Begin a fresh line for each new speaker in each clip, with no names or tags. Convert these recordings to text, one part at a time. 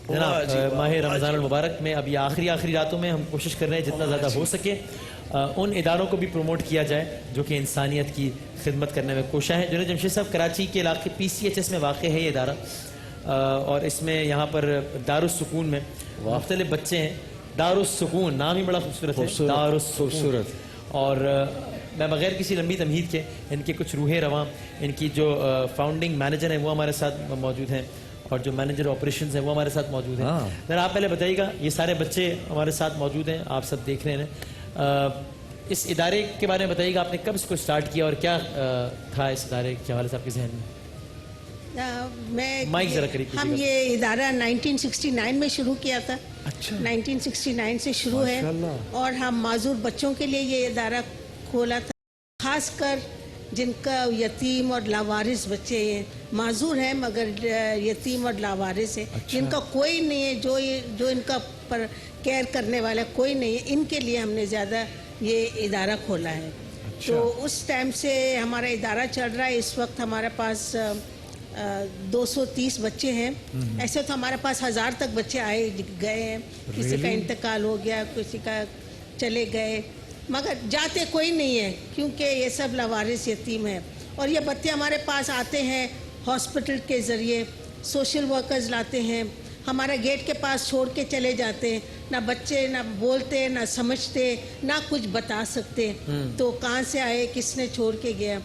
جناب ماہ رمضان المبارک میں اب یہ آخری راتوں میں ہم کوشش کر رہے ہیں جتنا زیادہ ہو سکے ان اداروں کو بھی پروموٹ کیا جائے جو کہ انسانیت کی خدمت کرنے میں کوشاں ہیں. جنید جمشید صاحب کراچی کے علاقے PCHS میں واقع ہے یہ ادارہ, اور اس میں یہاں پر دارالسکون میں مختلف بچے ہیں. دارالسکون نام ہی بڑا خوبصورت ہے, دارالسکون. اور میں بغیر کسی لمبی تمہید کے ان کے کچھ روح رواں, ان کی جو فاؤنڈنگ مینیجر ہیں وہ ہمارے ساتھ موجود ہیں, اور جو مینیجر آپریشنز ہیں وہ ہمارے ساتھ موجود ہیں. ذرا آپ پہلے بتائیے گا, یہ سارے بچے ہمارے ساتھ موجود ہیں, آپ سب دیکھ رہے ہیں, اس ادارے کے بارے میں بتائیے گا, آپ نے کب اس کو اسٹارٹ کیا اور کیا تھا اس ادارے کے حوالے سے آپ کے ذہن میں؟
ہم یہ ادارہ 1969 میں شروع کیا تھا. 1969 سے شروع ہے, اور ہم معذور بچوں کے لیے یہ ادارہ کھولا تھا, خاص کر جن کا یتیم اور لاوارث بچے ہیں, معذور ہیں مگر یتیم اور لاوارث ہیں, جن کا کوئی نہیں ہے, جو ان کا پر کیئر کرنے والا کوئی نہیں ہے, ان کے لیے ہم نے زیادہ یہ ادارہ کھولا ہے. تو اس ٹائم سے ہمارا ادارہ چل رہا ہے. اس وقت ہمارے پاس 230 بچے ہیں. ایسے تو ہمارے پاس 1000 تک بچے آئے گئے ہیں, کسی کا انتقال ہو گیا, کسی کا چلے گئے, مگر جاتے کوئی نہیں ہے کیونکہ یہ سب لاوارث یتیم ہیں. اور یہ بچے ہمارے پاس آتے ہیں ہاسپٹل کے ذریعے, سوشل ورکرز لاتے ہیں, ہمارا گیٹ کے پاس چھوڑ کے چلے جاتے ہیں. نہ بچے نہ بولتے, نہ سمجھتے, نہ کچھ بتا سکتے, تو کہاں سے آئے, کس نے چھوڑ کے گیا.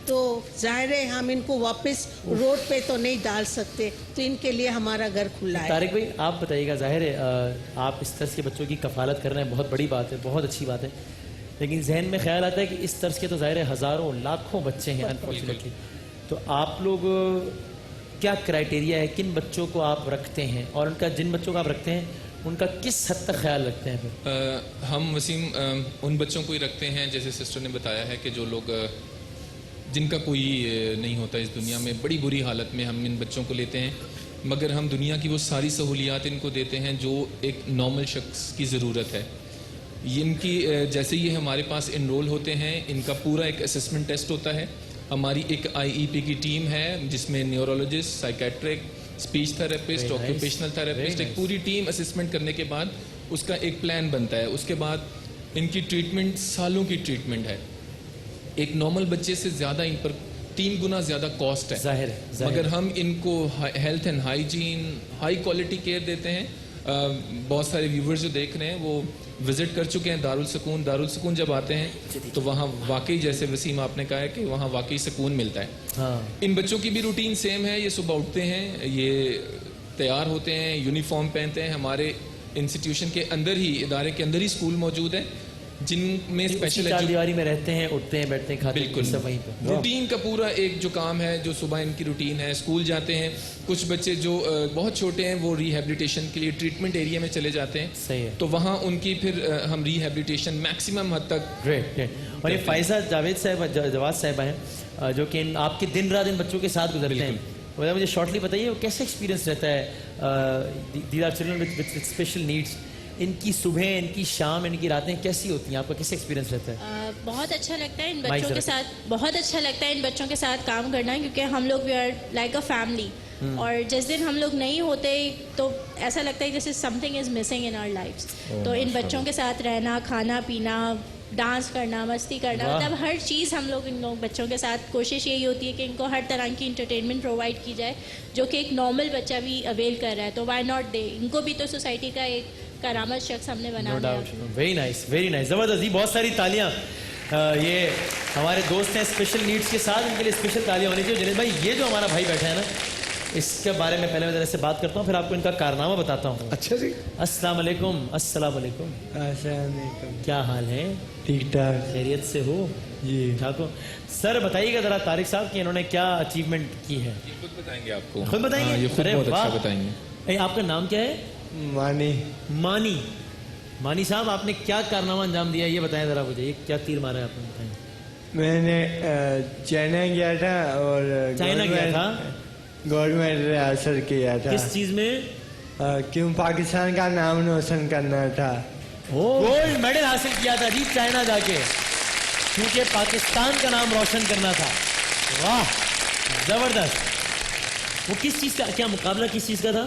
تو ظاہر ہے ہم ان کو واپس روڈ پہ تو نہیں ڈال سکتے, تو ان کے لیے ہمارا گھر کھلا ہے.
طارق بھائی آپ بتائیے گا, ظاہر ہے آپ اس طرح کے بچوں کی کفالت کر رہے ہیں, بہت بڑی بات ہے, بہت اچھی بات ہے, لیکن ذہن میں خیال آتا ہے کہ اس طرز کے تو ظاہر ہے ہزاروں لاکھوں بچے ہیں انفارچونیٹلی. تو آپ لوگ کیا کرائٹیریا ہے, کن بچوں کو آپ رکھتے ہیں, اور ان کا جن بچوں کو آپ رکھتے ہیں ان کا کس حد تک خیال رکھتے ہیں پھر؟
ہم وسیم ان بچوں کو ہی رکھتے ہیں جیسے سسٹر نے بتایا ہے کہ جو لوگ جن کا کوئی نہیں ہوتا اس دنیا میں, بڑی بری حالت میں ہم ان بچوں کو لیتے ہیں, مگر ہم دنیا کی وہ ساری سہولیات ان کو دیتے ہیں جو ایک نارمل شخص کی ضرورت ہے. ان کی جیسے یہ ہمارے پاس انرول ہوتے ہیں, ان کا پورا ایک اسسمنٹ ٹیسٹ ہوتا ہے. ہماری ایک IEP کی ٹیم ہے جس میں neurologist, psychiatric, speech therapist, occupational therapist, ایک پوری ٹیم اسسمنٹ کرنے کے بعد اس کا ایک پلان بنتا ہے. اس کے بعد ان کی ٹریٹمنٹ سالوں کی ٹریٹمنٹ ہے. ایک نارمل بچے سے زیادہ ان پر 3 گنا زیادہ کاسٹ ہے,
ظاہر
مگر ہم ان کو health and hygiene, high quality care دیتے ہیں. بہت سارے ویورز جو دیکھ رہے ہیں وہ وزٹ کر چکے ہیں دارالسکون. دارالسکون جب آتے ہیں تو وہاں واقعی جیسے وسیم آپ نے کہا ہے کہ وہاں واقعی سکون ملتا ہے. ان بچوں کی بھی روٹین سیم ہے. یہ صبح اٹھتے ہیں, یہ تیار ہوتے ہیں, یونیفارم پہنتے ہیں. ہمارے انسٹیٹیوشن کے اندر ہی, ادارے کے اندر ہی اسکول موجود ہے جن میں اسپیشل
دیواری میں رہتے ہیں, اٹھتے ہیں, بیٹھتے ہیں, کھاتے ہیں, سب وہیں پہ.
روٹین کا پورا ایک جو کام ہے, جو صبح ان کی روٹین ہے, اسکول جاتے ہیں. کچھ بچے جو بہت چھوٹے ہیں وہ ریہیبلیٹیشن کے لیے ٹریٹمنٹ ایریا میں چلے جاتے ہیں.
صحیح ہے.
تو وہاں ان کی پھر ہم ریہیبلیٹیشن میکسیمم حد تک.
اور یہ فائزہ جواد صاحبہ ہیں جو کہ آپ کے دن رات ان بچوں کے ساتھ گزرتے ہیں. مجھے شارٹلی بتائیے وہ کیسے ایکسپیرینس رہتا ہے, these are children with special needs, ان کی صبح, ان کی شام, ان کی راتیں کیسی ہوتی ہیں, آپ کا کیسے ایکسپیرینس رہتا ہے؟
بہت اچھا لگتا ہے ان بچوں کے ساتھ, بہت اچھا لگتا ہے ان بچوں کے ساتھ کام کرنا, کیونکہ ہم لوگ we are like a family. اور جس دن ہم لوگ نہیں ہوتے تو ایسا لگتا ہے جیسے something is missing in our lives. تو ان بچوں کے ساتھ رہنا, کھانا پینا, ڈانس کرنا, مستی کرنا, مطلب ہر چیز ہم لوگ ان بچوں کے ساتھ کوشش یہی ہوتی ہے کہ ان کو ہر طرح کی انٹرٹینمنٹ پرووائڈ کی جائے جو کہ ایک نارمل بچہ بھی اویل کر رہا ہے. تو وائی ناٹ دے, ان کو بھی تو سوسائٹی کا ایک کرامت شخص ہم نے بنا دیا.
ویری نائس, ویری نائس, زبردست. بہت ساری تالیاں. یہ ہمارے دوست ہیں اسپیشل نیڈس کے ساتھ, ان کے لیے اسپیشل تالیاں ہونی چاہیے. جنید بھائی یہ جو ہمارا بھائی بیٹھا ہے نا, اس کے بارے میں پہلے میں ذرا سے بات کرتا ہوں, پھر آپ کو ان کا کارنامہ بتاتا ہوں.
اچھا جی.
السلام علیکم. السلام علیکم.
السلام علیکم.
کیا حال ہے؟
ٹھیک ٹھاک.
خیریت سے ہو؟
جی
ٹھاک ہو. سر بتائیے گا ذرا طارق صاحب کہ انہوں نے کیا اچیومنٹ کی ہے.
یہ خود بتائیں گے آپ کو.
خود بتائیں گے.
یہ خود بہت اچھا بتائیں گے.
آپ کا نام کیا ہے؟
مانی.
مانی. مانی صاحب آپ نے کیا کارنامہ انجام دیا یہ بتائیں ذرا مجھے, یہ کیا تیر مارا ہے آپ نے, بتائیں.
میں نے چائنا گیا تھا, اور
چائنا گیا تھا,
گورنمنٹ حاصل کیا تھا.
کس چیز میں؟
کیوں پاکستان کا نام روشن کرنا تھا.
گولڈ میڈل حاصل کیا تھا جی چائنا جا کے, کیونکہ پاکستان کا نام روشن کرنا تھا. واہ زبردست. وہ کس چیز کا, کیا مقابلہ کس چیز کا تھا؟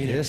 Yes,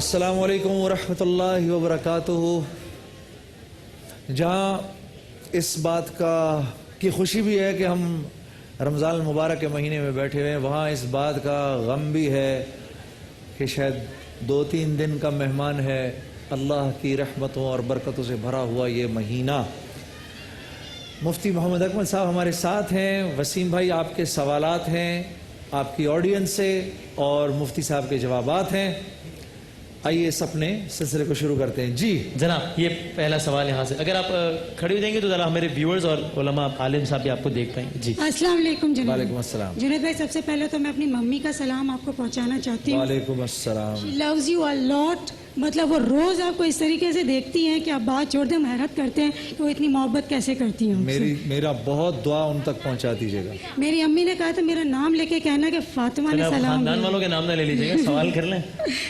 السلام علیکم ورحمۃ اللہ وبرکاتہ. جہاں اس بات کی خوشی بھی ہے کہ ہم رمضان المبارک کے مہینے میں بیٹھے ہوئے ہیں، وہاں اس بات کا غم بھی ہے کہ شاید 2-3 دن کا مہمان ہے اللہ کی رحمتوں اور برکتوں سے بھرا ہوا یہ مہینہ. مفتی محمد اکمل صاحب ہمارے ساتھ ہیں. وسیم بھائی آپ کے سوالات ہیں آپ کی آڈینس سے اور مفتی صاحب کے جوابات ہیں. آئیے اس اپنے سلسلے کو شروع کرتے ہیں. جی
جناب یہ پہلا سوال یہاں سے، اگر آپ کھڑے ہو جائیں گے تو ذرا ہمارے ویورز اور علماء عالم صاحب بھی آپ کو دیکھ پائیں گے. جی
السلام علیکم جنید.
وعلیکم السلام.
جنید بھائی سب سے پہلے تو میں اپنی ممی کا سلام آپ کو پہنچانا چاہتی ہوں.
وعلیکم السلام.
She loves you a lot. مطلب وہ روز آپ کو اس طریقے سے دیکھتی ہیں کہ آپ بات چھوڑ دیں، ہم حیرت کرتے ہیں کہ وہ اتنی محبت کیسے کرتی ہیں.
میرا بہت دعا ان تک پہنچا دیجیے گا.
میری امی نے کہا تھا میرا نام لے کے کہنا کہ فاطمہ نے سلام
خاندان والوں کے نام نہ لے لیجیے گا، سوال کر لیں.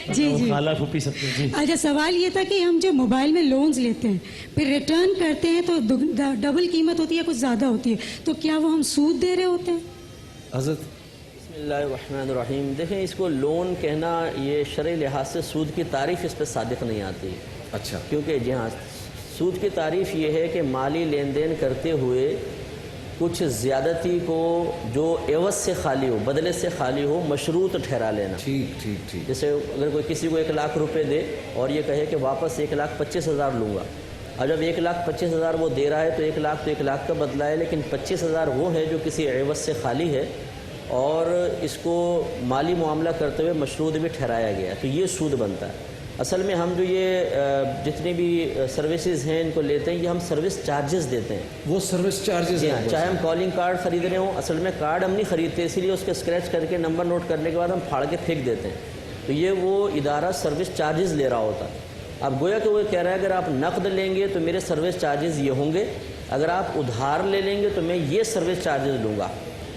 جی جی.
خالہ پھوپھی سب. جی
اچھا سوال یہ تھا کہ ہم جو موبائل میں لونز لیتے ہیں پھر ریٹرن کرتے ہیں تو ڈبل قیمت ہوتی ہے، کچھ زیادہ ہوتی ہے، تو کیا وہ ہم سود دے رہے ہوتے ہیں؟
حضرت
بسم اللہ الرحمن الرحیم. دیکھیں اس کو لون کہنا یہ شرعی لحاظ سے سود کی تعریف اس پہ صادق نہیں آتی.
اچھا.
کیونکہ جی ہاں سود کی تعریف یہ ہے کہ مالی لین دین کرتے ہوئے کچھ زیادتی کو جو عوض سے خالی ہو، بدلے سے خالی ہو، مشروط ٹھہرا لینا.
ٹھیک ٹھیک ٹھیک.
جیسے اگر کوئی کسی کو 1 لاکھ روپے دے اور یہ کہے کہ واپس 1,25,000 لوں گا، اور جب 1,25,000 وہ دے رہا ہے تو 1 لاکھ تو 1 لاکھ کا بدلہ ہے، لیکن 25,000 وہ ہے جو کسی عوض سے خالی ہے اور اس کو مالی معاملہ کرتے ہوئے مشروط بھی ٹھہرایا گیا، تو یہ سود بنتا ہے. اصل میں ہم جو یہ جتنی بھی سروسز ہیں ان کو لیتے ہیں، یہ ہم سروس چارجز دیتے ہیں.
وہ سروس چارجز ہیں.
چاہے ہم کالنگ کارڈ خرید رہے ہوں، اصل میں کارڈ ہم نہیں خریدتے، اسی لیے اس کے اسکریچ کر کے نمبر نوٹ کرنے کے بعد ہم پھاڑ کے پھینک دیتے ہیں، تو یہ وہ ادارہ سروس چارجز لے رہا ہوتا ہے. اب گویا کہ وہ کہہ رہا ہے اگر آپ نقد لیں گے تو میرے سروس چارجز یہ ہوں گے، اگر آپ ادھار لے لیں گے تو میں یہ سروس چارجز لوں گا.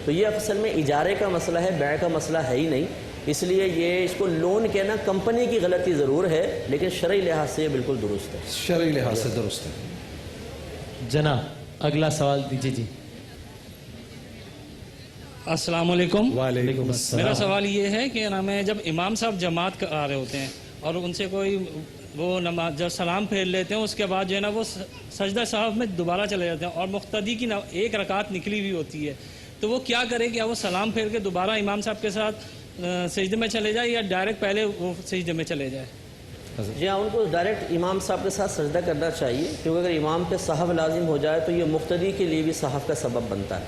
تو یہ اصل میں اجارے کا مسئلہ ہے، بیع کا مسئلہ ہے ہی نہیں. اس لیے یہ اس کو لون کہنا کمپنی کی غلطی ضرور ہے، لیکن شرعی لحاظ سے یہ بالکل درست ہے.
شرعی لحاظ سے درست ہے.
جناب اگلا سوال دیجیے. جی
السلام علیکم.
وعلیکم السلام.
میرا سوال یہ ہے کہ نام ہے جب امام صاحب جماعت کرا رہے ہوتے ہیں اور ان سے کوئی وہ نماز جب سلام پھیر لیتے ہیں اس کے بعد جو ہے نا وہ سجدہ صاحب میں دوبارہ چلے جاتے ہیں اور مقتدی کی 1 رکعت نکلی ہوئی ہوتی ہے، تو وہ کیا کرے؟ کیا وہ سلام پھیر کے دوبارہ امام صاحب کے ساتھ سجدے میں چلے جائے یا ڈائریکٹ پہلے وہ سجدے میں چلے جائے؟
جی ہاں، ان کو ڈائریکٹ امام صاحب کے ساتھ سجدہ کرنا چاہیے، کیونکہ اگر امام پہ صحف لازم ہو جائے تو یہ مقتدی کے لیے بھی صحف کا سبب بنتا ہے.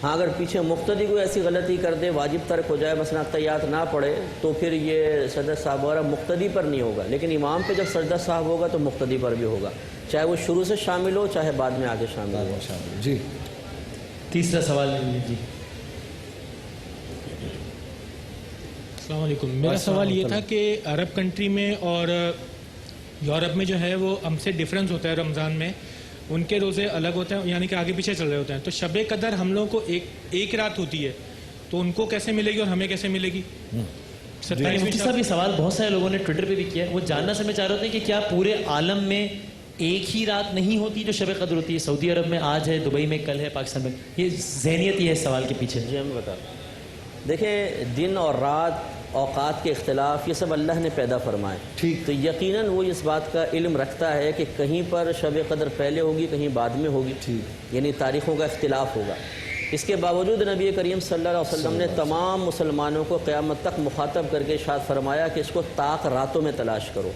ہاں اگر پیچھے مقتدی کوئی ایسی غلطی کر دے، واجب ترک ہو جائے، مثلا تحیات نہ پڑھے، تو پھر یہ سجدہ صاحب وغیرہ مقتدی پر نہیں ہوگا، لیکن امام پہ جب سجدہ صاحب ہوگا تو مقتدی پر بھی ہوگا، چاہے وہ شروع سے شامل ہو چاہے بعد میں آگے شامل ہو.
جی
تیسرا سوال. جی
السلام علیکم. میرا سوال یہ تھا کہ عرب کنٹری میں اور یورپ میں جو ہے وہ ہم سے ڈفرینس ہوتا ہے، رمضان میں ان کے روزے الگ ہوتے ہیں، یعنی کہ آگے پیچھے چل رہے ہوتے ہیں، تو شب قدر ہم لوگوں کو ایک رات ہوتی ہے، تو ان کو کیسے ملے گی اور ہمیں کیسے ملے گی؟
مفتی صاحب یہ سوال بہت سارے لوگوں نے ٹویٹر پہ بھی کیا ہے، وہ جاننا سمجھ چاہ رہے ہوتے ہیں کہ کیا پورے عالم میں ایک ہی رات نہیں ہوتی جو شب قدر ہوتی ہے؟ سعودی عرب میں آج ہے، دبئی میں کل ہے، پاکستان میں. یہ ذہنیت یہ ہے سوال کے پیچھے.
جی ہم بتا دیکھیں، دن اور رات، اوقات کے اختلاف، یہ سب اللہ نے پیدا فرمائے.
ٹھیک.
تو یقیناً وہ اس بات کا علم رکھتا ہے کہ کہیں پر شب قدر پہلے ہوگی، کہیں بعد میں ہوگی، یعنی تاریخوں کا اختلاف ہوگا. اس کے باوجود نبی کریم صلی اللہ علیہ وسلم نے تمام مسلمانوں کو قیامت تک مخاطب کر کے ارشاد فرمایا کہ اس کو طاق راتوں میں تلاش کرو.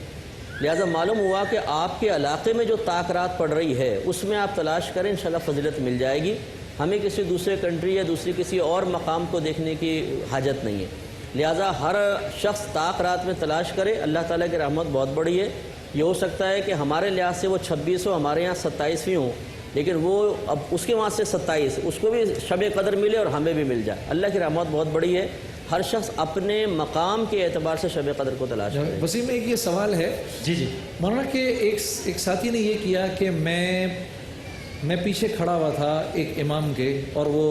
لہٰذا معلوم ہوا کہ آپ کے علاقے میں جو طاق رات پڑ رہی ہے اس میں آپ تلاش کریں، انشاءاللہ فضیلت مل جائے گی. ہمیں کسی دوسرے کنٹری یا دوسری کسی اور مقام کو دیکھنے کی حاجت نہیں ہے. لہٰذا ہر شخص طاق رات میں تلاش کرے. اللہ تعالیٰ کی رحمت بہت بڑی ہے. یہ ہو سکتا ہے کہ ہمارے لحاظ سے وہ 26 ہو، ہمارے یہاں 27ویں ہوں، لیکن وہ اب اس کے وہاں سے 27، اس کو بھی شب قدر ملے اور ہمیں بھی مل جائے. اللہ کی رحمت بہت بڑی ہے. ہر شخص اپنے مقام کے اعتبار سے شب قدر کو تلاش کرے.
وسیم ایک یہ سوال ہے.
جی جی
مولانا کہ ایک ساتھی نے یہ کیا کہ میں پیچھے کھڑا ہوا تھا ایک امام کے اور وہ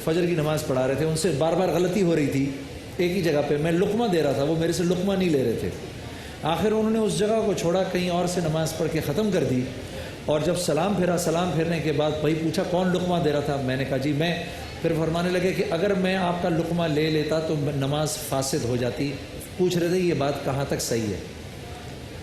فجر کی نماز پڑھا رہے تھے، ان سے بار بار غلطی ہو رہی تھی ایک ہی جگہ پہ. میں لقمہ دے رہا تھا، وہ میرے سے لقمہ نہیں لے رہے تھے. آخر انہوں نے اس جگہ کو چھوڑا، کہیں اور سے نماز پڑھ کے ختم کر دی. اور جب سلام پھیرا، سلام پھیرنے کے بعد بھائی پوچھا کون لقمہ دے رہا تھا؟ میں نے کہا جی میں. پھر فرمانے لگے کہ اگر میں آپ کا لقمہ لے لیتا تو نماز فاسد ہو جاتی. پوچھ رہے تھے یہ بات کہاں تک صحیح ہے؟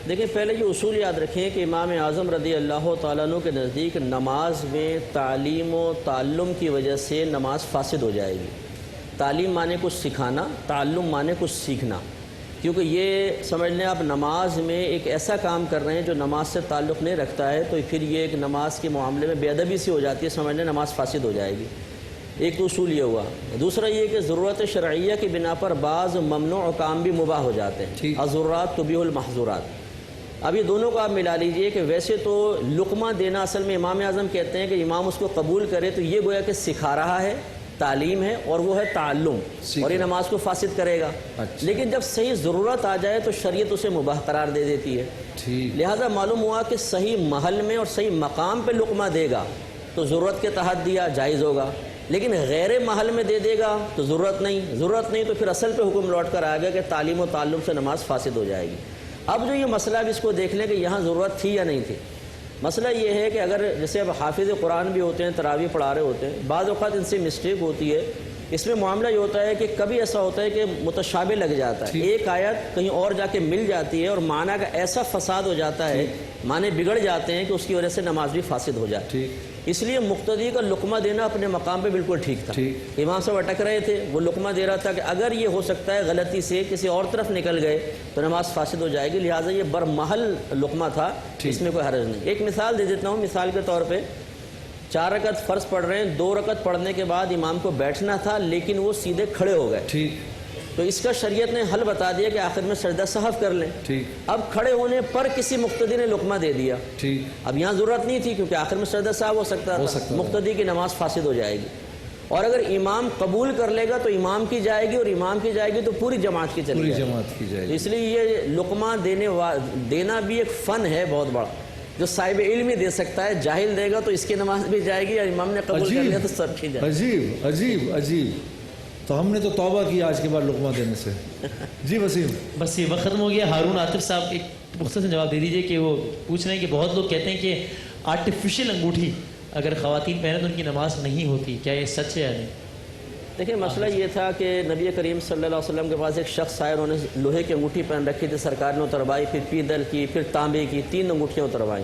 دیکھیں پہلے یہ اصول یاد رکھیں کہ امام اعظم رضی اللہ تعالیٰ عنہ کے نزدیک نماز میں تعلیم و تعلم کی وجہ سے نماز فاسد ہو جائے گی. تعلیم مانے کچھ سکھانا، تعلم مانے کچھ سیکھنا. کیونکہ یہ سمجھ لیں آپ نماز میں ایک ایسا کام کر رہے ہیں جو نماز سے تعلق نہیں رکھتا ہے، تو پھر یہ ایک نماز کے معاملے میں بے ادبی سی ہو جاتی ہے، سمجھ لیں نماز فاسد ہو جائے گی. ایک تو اصول یہ ہوا. دوسرا یہ کہ ضرورت شرعیہ کی بنا پر بعض ممنوع کام بھی مباح ہو جاتے ہیں. الضرورات تبیح المحظورات. اب یہ دونوں کو آپ ملا لیجئے کہ ویسے تو لقمہ دینا اصل میں امام اعظم کہتے ہیں کہ امام اس کو قبول کرے تو یہ گویا کہ سکھا رہا ہے، تعلیم ہے، اور وہ ہے تعلم، اور یہ نماز کو فاسد کرے گا. لیکن جب صحیح ضرورت آ جائے تو شریعت اسے مباح قرار دے دیتی ہے. لہذا معلوم ہوا کہ صحیح محل میں اور صحیح مقام پہ لقمہ دے گا تو ضرورت کے تحت دیا جائز ہوگا، لیکن غیر محل میں دے دے گا تو ضرورت نہیں تو پھر اصل پہ حکم لوٹ کر آ گیا کہ تعلیم و تعلم سے نماز فاسد ہو جائے گی. اب جو یہ مسئلہ اب اس کو دیکھ لیں کہ یہاں ضرورت تھی یا نہیں تھی. مسئلہ یہ ہے کہ اگر جیسے اب حافظ قرآن بھی ہوتے ہیں، تراویح پڑھا رہے ہوتے ہیں، بعض اوقات ان سے مسٹیک ہوتی ہے. اس میں معاملہ یہ ہوتا ہے کہ کبھی ایسا ہوتا ہے کہ متشابہ لگ جاتا ہے، ایک آیت کہیں اور جا کے مل جاتی ہے اور معنی کا ایسا فساد ہو جاتا ہے، معنی بگڑ جاتے ہیں کہ اس کی وجہ سے نماز بھی فاسد ہو جاتی ہے. اس لیے مقتدی کا لقمہ دینا اپنے مقام پہ بالکل ٹھیک تھا. امام صاحب اٹک رہے تھے، وہ لقمہ دے رہا تھا کہ اگر یہ ہو سکتا ہے غلطی سے کسی اور طرف نکل گئے تو نماز فاسد ہو جائے گی، لہٰذا یہ برمحل لقمہ تھا، اس میں کوئی حرج نہیں. ایک مثال دے دیتا ہوں. مثال کے طور پہ 4 رکعت فرض پڑھ رہے ہیں، 2 رکعت پڑھنے کے بعد امام کو بیٹھنا تھا لیکن وہ سیدھے کھڑے ہو گئے. تو اس کا شریعت نے حل بتا دیا کہ آخر میں سجدہ سہو کر لیں. اب کھڑے ہونے پر کسی مقتدی نے لقمہ دے دیا. اب یہاں ضرورت نہیں تھی کیونکہ آخر میں سجدہ سہو ہو سکتا تھا. مقتدی کی نماز فاسد ہو جائے گی. اور اگر امام قبول کر لے گا تو امام کی جائے گی، اور امام کی جائے گی تو پوری جماعت کی چلے گی. اس لیے یہ لقمہ دینا بھی ایک فن ہے بہت بڑا، جو صاحب علم ہی دے سکتا ہے. جاہل دے گا تو اس کی نماز بھی جائے گی، اور امام نے قبول کر لیا تو سب کی جائے گی.
عجیب. تو ہم نے تو توبہ کی آج کے بعد لقمہ دینے سے. جی وسیم.
بس یہ وقت ختم ہو گیا. ہارون عاطف صاحب ایک مختصر جواب دے دیجئے کہ وہ پوچھ رہے ہیں کہ بہت لوگ کہتے ہیں کہ آرٹیفیشل انگوٹھی اگر خواتین پہنے تو ان کی نماز نہیں ہوتی، کیا یہ سچ ہے یا نہیں؟
دیکھیں مسئلہ یہ تھا کہ نبی کریم صلی اللہ علیہ وسلم کے پاس ایک شخص آئے، انہوں نے لوہے کی انگوٹھی پہن رکھی تھی، سرکار نے اتروائی، پھر پیتل کی، پھر تانبے کی، 3 انگوٹھیاں اتروائیں.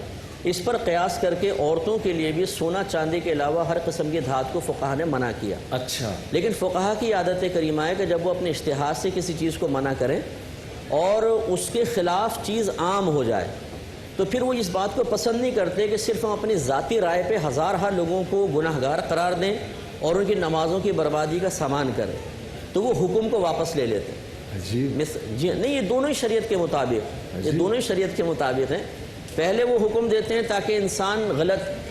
اس پر قیاس کر کے عورتوں کے لیے بھی سونا چاندی کے علاوہ ہر قسم کی دھات کو فقہا نے منع کیا.
اچھا.
لیکن فقہا کی عادت کریمہ ہے کہ جب وہ اپنے اجتہاد سے کسی چیز کو منع کریں اور اس کے خلاف چیز عام ہو جائے تو پھر وہ اس بات کو پسند نہیں کرتے کہ صرف ہم اپنی ذاتی رائے پہ ہزارہ لوگوں کو گناہ گار قرار دیں اور ان کی نمازوں کی بربادی کا سامان کریں، تو وہ حکم کو واپس لے لیتے ہیں. جی نہیں، یہ دونوں ہی شریعت کے مطابق، یہ دونوں ہی شریعت کے مطابق ہیں. پہلے وہ حکم دیتے ہیں تاکہ انسان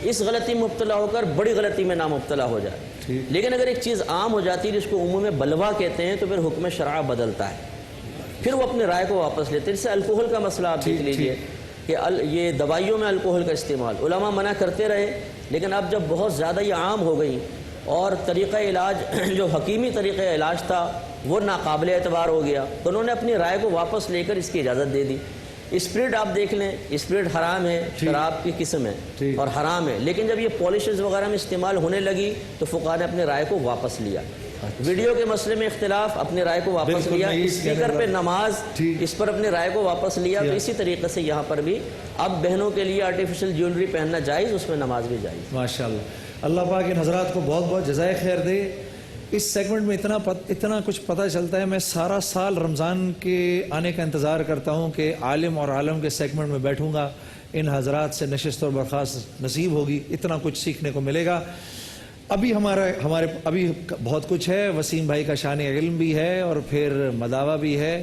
اس غلطی میں مبتلا ہو کر بڑی غلطی میں نہ مبتلا ہو جائے. لیکن اگر ایک چیز عام ہو جاتی ہے جس کو عموم میں بلوا کہتے ہیں تو پھر حکم شرع بدلتا ہے، پھر وہ اپنے رائے کو واپس لیتے ہیں. جیسے الکوہل کا مسئلہ آپ دیکھ لیجئے کہ یہ دوائیوں میں الکوہل کا استعمال علماء منع کرتے رہے، لیکن اب جب بہت زیادہ یہ عام ہو گئی اور طریقہ علاج جو حکیمی طریقہ علاج تھا وہ ناقابل اعتبار ہو گیا تو انہوں نے اپنی رائے کو واپس لے کر اس کی اجازت دے دی. اسپرٹ آپ دیکھ لیں، اسپرٹ حرام ہے، شراب کی قسم ہے اور حرام ہے، لیکن جب یہ پالشز وغیرہ میں استعمال ہونے لگی تو فقہا نے اپنے رائے کو واپس لیا. ویڈیو کے مسئلے میں اختلاف، اپنے رائے کو واپس لیا. اسپیکر پہ نماز، اس پر اپنے رائے کو واپس لیا. تو اسی طریقے سے یہاں پر بھی اب بہنوں کے لیے آرٹیفیشل جیولری پہننا جائز، اس میں نماز بھی جائز.
ماشاءاللہ. اللہ پاک ان حضرات کو بہت بہت جزائے خیر دے. اس سیگمنٹ میں اتنا کچھ پتہ چلتا ہے. میں سارا سال رمضان کے آنے کا انتظار کرتا ہوں کہ عالم اور عالم کے سیگمنٹ میں بیٹھوں گا، ان حضرات سے نشست اور برخاست نصیب ہوگی، اتنا کچھ سیکھنے کو ملے گا. ابھی ہمارے ابھی بہت کچھ ہے. وسیم بھائی کا شان علم بھی ہے اور پھر مداوع بھی ہے.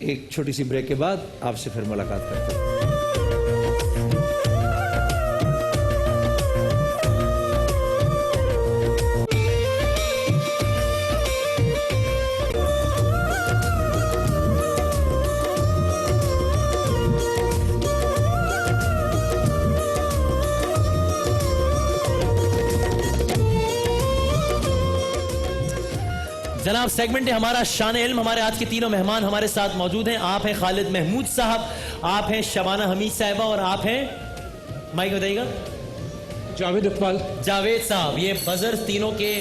ایک چھوٹی سی بریک کے بعد آپ سے پھر ملاقات کرتے ہیں.
جناب سیگمنٹ ہے ہمارا شان علم. ہمارے آج کے تینوں مہمان ہمارے ساتھ موجود ہیں. آپ ہیں خالد محمود صاحب، آپ ہیں شبانہ حمید صاحبہ، اور آپ ہیں مائک بتائیے گا
جاوید اقبال.
جاوید صاحب. یہ بزر تینوں کے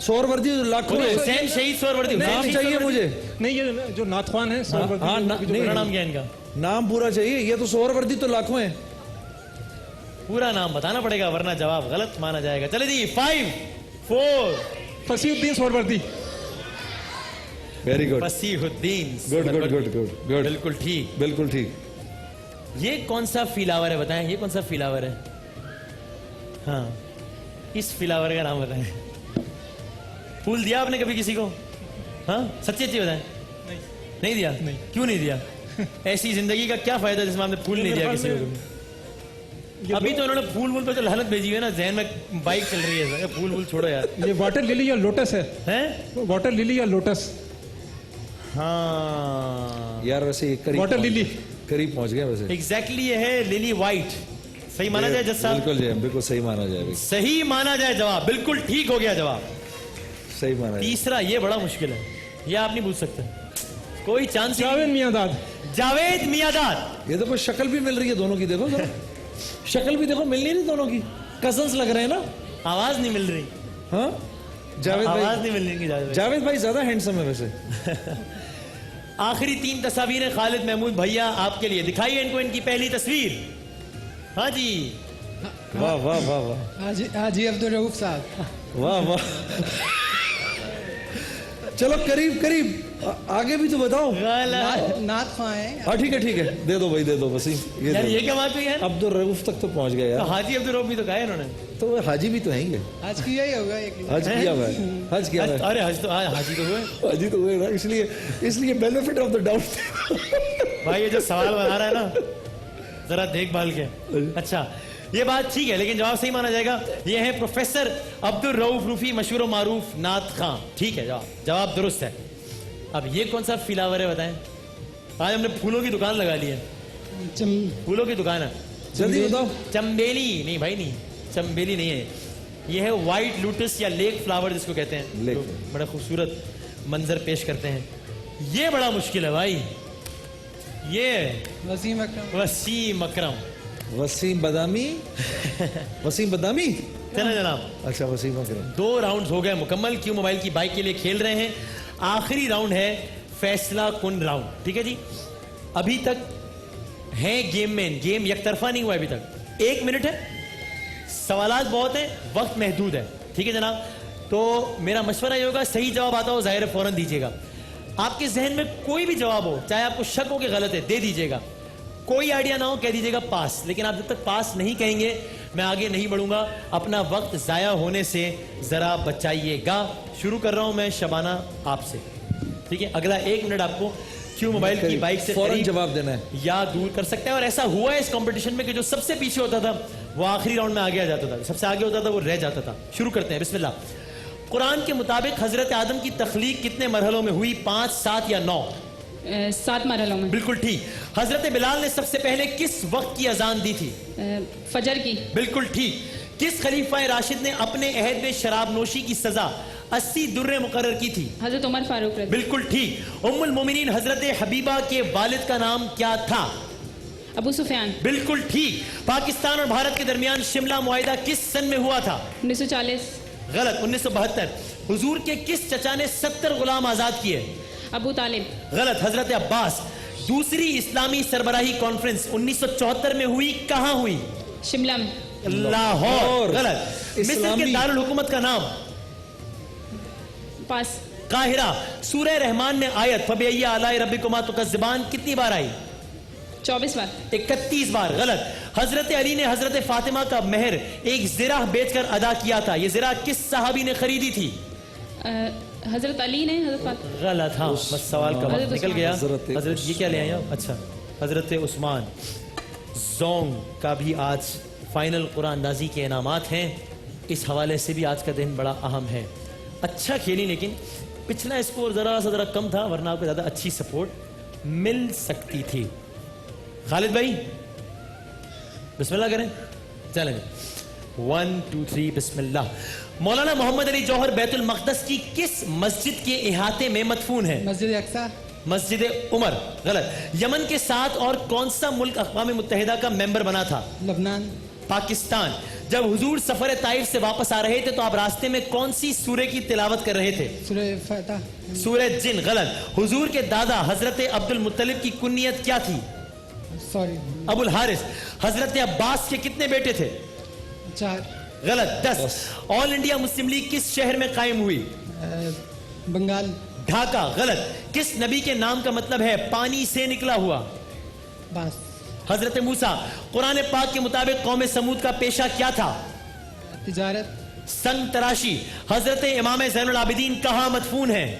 سور وردی لاکھوں ہے.
حسین شہید سور وردی.
نام چاہیے مجھے.
نہیں یہ جو ناتخوان ہیں سور وردی
ہاں
پورا نام کیا ہے ان کا؟
نام پورا چاہیے. یہ تو سور وردی تو لاکھوں ہیں.
پورا نام بتانا پڑے گا ورنہ جواب غلط مانا جائے گا. چلے جی 5 4.
فصیح الدین سور وردی.
Very good.
فصیح الدین.
Good good good good good.
بالکل ٹھیک.
بالکل ٹھیک.
یہ کون سا فلاور ہے بتائیں, یہ کون سا فلاور ہے؟ ہاں اس فلاور کا نام بتائیں. پھول دیا آپ نے کبھی کسی کو؟ ہاں سچی اچھی بتائیں. نہیں دیا؟ کیوں نہیں دیا؟ ایسی زندگی کا کیا فائدہ جس میں آپ نے پھول نہیں دیا کسی کو؟ ابھی تو انہوں نے پھول پہ تو لعنت بھیجی ہوئی ہے نا, ذہن میں بائک چل رہی ہے. پھول چھوڑو یار.
یہ واٹر للی یا لوٹس ہے؟ واٹر للی یا لوٹس؟
ہاں
یار ویسے
واٹر للی
قریب پہنچ گیا ویسے.
ایگزیکٹلی یہ ہے للی وائٹ. صحیح مانا جائے جج صاحب؟
بالکل جی بالکل صحیح مانا جائے.
صحیح مانا جائے جواب. بالکل ٹھیک ہو گیا جواب.
صحیح مانا جائے.
تیسرا یہ بڑا مشکل ہے, یہ آپ نہیں پوچھ سکتے, کوئی چانس.
جاوید میاں
جاوید میاں.
یہ تو کوئی شکل بھی مل رہی ہے دونوں کی, دیکھو ذرا شکل بھی دیکھو, مل نہیں دونوں کی, کزنس لگ رہے ہیں نا.
آواز نہیں مل رہی.
ہاں جاوید بھائی,
آواز نہیں مل رہی.
جاوید بھائی زیادہ ہینڈسم ہے ویسے.
آخری 3 تصاویریں خالد محمود بھیا آپ کے لیے. دکھائیے ان کو ان کی پہلی تصویر. ہاں جی
واہ واہ واہ واہ.
حاجی عبدالرؤف صاحب.
واہ واہ. چلو قریب آگے بھی تو بتاؤ.
نعت خواہ ہیں.
ہاں ٹھیک ہے دے دو بھائی, دے دو وسیم.
یہ کیا بات ہوئی ہے؟
عبدالرؤف تک تو پہنچ گیا یار.
حاجی عبدالرؤف بھی تو کہا ہے انہوں نے.
تو حاجی بھی تو ہیں گے.
آج کیا ہی ہوگا.
حج کیا ہوا ہے. حج کیا ہے.
ارے حج تو حاجی تو ہوئے.
حاجی تو ہوئے نا, اس لیے بینیفٹ آف دا ڈاؤٹ.
بھائی یہ جو سوال بنا رہا ہے نا ذرا دیکھ بھال کے. اچھا یہ بات ٹھیک ہے لیکن جواب صحیح مانا جائے گا. یہ ہے پروفیسر عبدالرؤف روفی, مشہور و معروف نعت خواں. ٹھیک ہے جواب درست ہے. اب یہ کون سا فلاور ہے بتائیں؟ آج ہم نے پھولوں کی دکان لگا لی ہے. پھولوں کی دکان ہے.
جلدی بتاؤ.
چمبیلی نہیں بھائی, نہیں چمبیلی نہیں ہے. یہ ہے وائٹ لوٹس یا لیک فلاور جس کو کہتے ہیں. بڑا خوبصورت منظر پیش کرتے ہیں. یہ بڑا مشکل ہے بھائی. یہ
وسیم اکرم.
وسیم اکرم.
وسیم بدامی. وسیم بدامی.
چلیں جناب.
اچھا وسیم اکرم.
2 راؤنڈ ہو گئے مکمل. کیوں موبائل کی بائک کے لیے کھیل رہے ہیں. آخری راؤنڈ ہے فیصلہ کن راؤنڈ. ٹھیک ہے جی, ابھی تک ہے گیم یک طرفہ نہیں ہوا ابھی تک. 1 منٹ ہے, سوالات بہت ہیں, وقت محدود ہے. ٹھیک ہے جناب, تو میرا مشورہ یہ ہوگا صحیح جواب آتا ہو ظاہر فوراً دیجیے گا. آپ کے ذہن میں کوئی بھی جواب ہو, چاہے آپ کو شک ہو کہ غلط ہے, دے دیجیے گا. کوئی آئیڈیا نہ ہو کہہ دیجیے گا پاس. لیکن آپ جب تک پاس نہیں کہیں گے میں آگے نہیں بڑھوں گا. اپنا وقت ضائع ہونے سے ذرا بچائیے گا. شروع کر رہا ہوں میں شبانہ آپ سے. ٹھیک ہے, اگلا 1 منٹ آپ کو کیوں موبائل کی بائک سے
فوراً جواب دینا ہے
یا دور کر سکتا ہے. اور ایسا ہوا ہے اس کمپٹیشن میں کہ جو سب سے پیچھے ہوتا تھا وہ آخری راؤنڈ میں آگے آ جاتا تھا, سب سے آگے ہوتا تھا وہ رہ جاتا تھا. شروع کرتے ہیں. بسم اللہ. قرآن کے مطابق حضرت آدم کی تخلیق کتنے مرحلوں میں ہوئی؟ 5, 7 یا 9؟
7 مرحلوں میں.
بالکل ٹھیک. حضرت بلال نے سب سے پہلے کس وقت کی اذان دی تھی؟
فجر کی.
بالکل ٹھیک. کس خلیفہ راشد نے اپنے عہد میں شراب نوشی کی سزا 80 درے مقرر کی تھی؟
حضرت عمر فاروق رضی.
بالکل ٹھیک. ام المومنین حضرت حبیبہ کے والد کا نام کیا تھا؟
ابو سفیان.
بالکل ٹھیک. پاکستان اور بھارت کے درمیان شملہ معاہدہ کس سن میں ہوا تھا؟
1940.
غلط, 1972. حضور کے کس چچا نے 70 غلام آزاد کیے؟
ابو طالب.
غلط, حضرت عباس. دوسری اسلامی سربراہی کانفرنس 1974 میں ہوئی, کہاں ہوئی؟
شملہ میں.
لاہور. غلط. مصر کے دارالحکومت کا نام؟
پاس.
قاہرہ. سورہ رحمان میں آیت فَبِأَيِّ آلَاءِ رَبِّكُمَا تُكَذِّبَانِ کتنی بار آئی؟
24 بار.
31 بار. غلط. حضرت علی نے حضرت فاطمہ کا مہر ایک زرہ بیچ کر ادا کیا تھا, یہ زرہ کس صحابی نے خریدی تھی؟
حضرت علی نے. حضرت فاطمہ.
غلط. ہاں بس سوال کا وقت نکل گیا.
حضرت
یہ کیا لے آئے آپ؟ اچھا حضرت عثمان. زونگ کا بھی آج فائنل قرآن اندازی کے انعامات ہیں, اس حوالے سے بھی آج کا دن بڑا اہم ہے. اچھا کھیلی لیکن پچھلا اسکور ذرا کم تھا, ورنہ آپ کو زیادہ اچھی سپورٹ مل سکتی تھی. خالد بھائی بسم اللہ کریں. چلیں 1 2 3 بسم اللہ. مولانا محمد علی جوہر بیت المقدس کی کس مسجد کے احاطے میں مدفون ہے؟
مسجد اقصی.
مسجد عمر. غلط. یمن کے ساتھ اور کون سا ملک اقوام متحدہ کا ممبر بنا تھا؟
لبنان.
پاکستان. جب حضور سفر طائف سے واپس آ رہے تھے تو آپ راستے میں کون سی سورہ کی تلاوت کر رہے تھے؟
سورہ فتح.
سورہ جن. غلط. حضور کے دادا حضرت عبد المطلب کی کنیت کیا تھی؟
سوری
ابو الحارث. حضرت عباس کے کتنے بیٹے تھے؟
4.
غلط. 10. آل انڈیا مسلم لیگ کس شہر میں قائم ہوئی؟
بنگال.
ڈھاکہ. غلط. کس نبی کے نام کا مطلب ہے پانی سے نکلا ہوا؟
باس.
حضرت موسیٰ. قرآن پاک کے مطابق قوم سمود کا پیشہ کیا تھا؟
تجارت.
سنگ تراشی. حضرت امام زین العابدین کہاں مدفون ہیں؟